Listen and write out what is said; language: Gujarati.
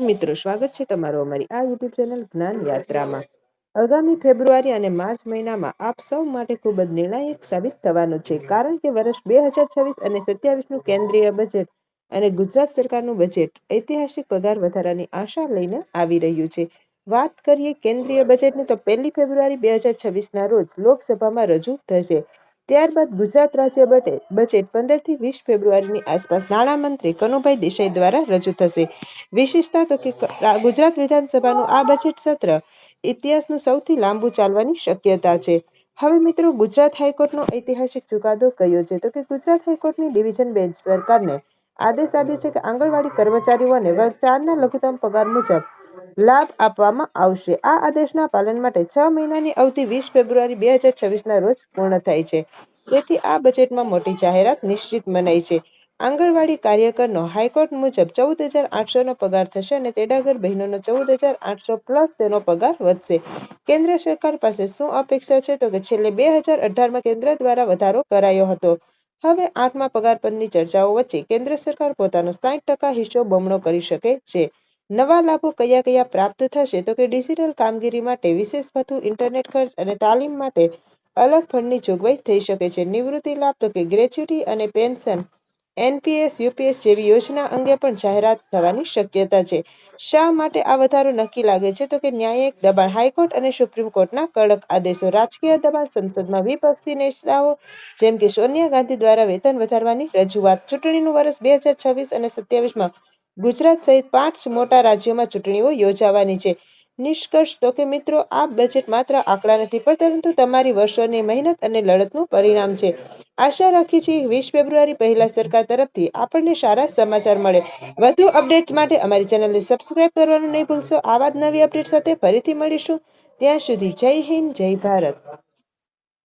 મિત્રો, સ્વાગત છે તમારું અમારી આ યુટ્યુબ ચેનલ જ્ઞાન યાત્રામાં। આગામી ફેબ્રુઆરી અને માર્ચ મહિનામાં આપ સૌ માટે ખૂબ જ નિર્ણાયક સાબિત થવાનું છે, કારણ કે વર્ષ 2026 અને 27નું કેન્દ્રીય બજેટ અને ગુજરાત સરકારનું બજેટ ઐતિહાસિક પગાર વધારાની આશા લઈને આવી રહ્યું છે। વાત કરીએ કેન્દ્રીય બજેટની તો 1 ફેબ્રુઆરી 2026ના રોજ લોકસભામાં રજૂ થશે। ત્યારબાદ ગુજરાત રાજ્ય બજેટ 15 થી 20 ફેબ્રુઆરીની આસપાસ નાણામંત્રી કનુભાઈ દેસાઈ દ્વારા રજૂ થશે। વિશેષતા તો કે ગુજરાત વિધાનસભાનું આ બજેટ સત્ર ઇતિહાસનું સૌથી લાંબુ ચાલવાની શક્યતા છે। હવે મિત્રો, ગુજરાત હાઈકોર્ટનો ઐતિહાસિક ચુકાદો કયો છે? તો કે ગુજરાત હાઈકોર્ટની ડિવિઝન બેન્ચ સરકારને આદેશ આપ્યો છે કે આંગણવાડી કર્મચારીઓને વર્ગ 4ના લઘુત્તમ પગાર મુજબ લાભ આપવામાં આવશે। આ આદેશના પાલન માટે 6 મહિનાની અવધિ 20 ફેબ્રુઆરી 2026ના રોજ પૂર્ણ થાય છે। તેથી આ બજેટમાં મોટી જાહેરાત નિશ્ચિત મનાઈ છે। આંગણવાડી કાર્યકરનો હાઈકોર્ટ મુજબ 14,800નો પગાર થશે અને તેડાગર બહેનોનો 14,800 પ્લસ તેનો પગાર વધશે। કેન્દ્ર સરકાર પાસે શું અપેક્ષા છે? તો કે છેલ્લે 2018માં કેન્દ્ર દ્વારા વધારો કરાયો હતો। હવે 8મા પગાર પંચની ચર્ચાઓ વચ્ચે કેન્દ્ર સરકાર પોતાનો 60% હિસ્સો બમણો કરી શકે છે। નવા લાભો કયા કયા પ્રાપ્ત થશે? તો કે ડિજિટલ કામગીરી માટે વિશેષ ભથ્થું, ઇન્ટરનેટ ખર્ચ અને તાલીમ માટે અલગ ફંડની જોગવાઈ થઈ શકે છે। નિવૃત્તિ લાભ તો કે ગ્રેચ્યુટી અને પેન્શન, એનપીએસ, યુપીએસ જેવી યોજના અંગે પણ જાહેરાત થવાની શક્યતા છે। શા માટે આ વધારો નક્કી લાગે છે? તો કે ન્યાયિક દબાણ, હાઈકોર્ટ અને સુપ્રીમ કોર્ટના કડક આદેશો, રાજકીય દબાણ, સંસદમાં વિપક્ષી નેતાઓ જેમ કે સોનિયા ગાંધી દ્વારા વેતન વધારવાની રજૂઆત, ચૂંટણીનું વર્ષ 2026 અને 27માં ગુજરાત સહિત 5 મોટા રાજ્યોમાં ચૂંટણીઓ યોજાવાની છે। નિષ્કર્ષ તો કે મિત્રો, આ બજેટ માત્ર આંકડા નથી પરંતુ તમારી વર્ષોની મહેનત અને લડતનું પરિણામ છે। આશા રાખીએ છીએ 20 ફેબ્રુઆરી પહેલા સરકાર તરફથી આપણને સારા સમાચાર મળે। વધુ અપડેટ્સ માટે અમારી ચેનલને સબસ્ક્રાઇબ કરવાનું નહીં ભૂલશો। આવા જ નવી અપડેટ સાથે ફરીથી મળીશું। ત્યાં સુધી જય હિન્દ, જય ભારત।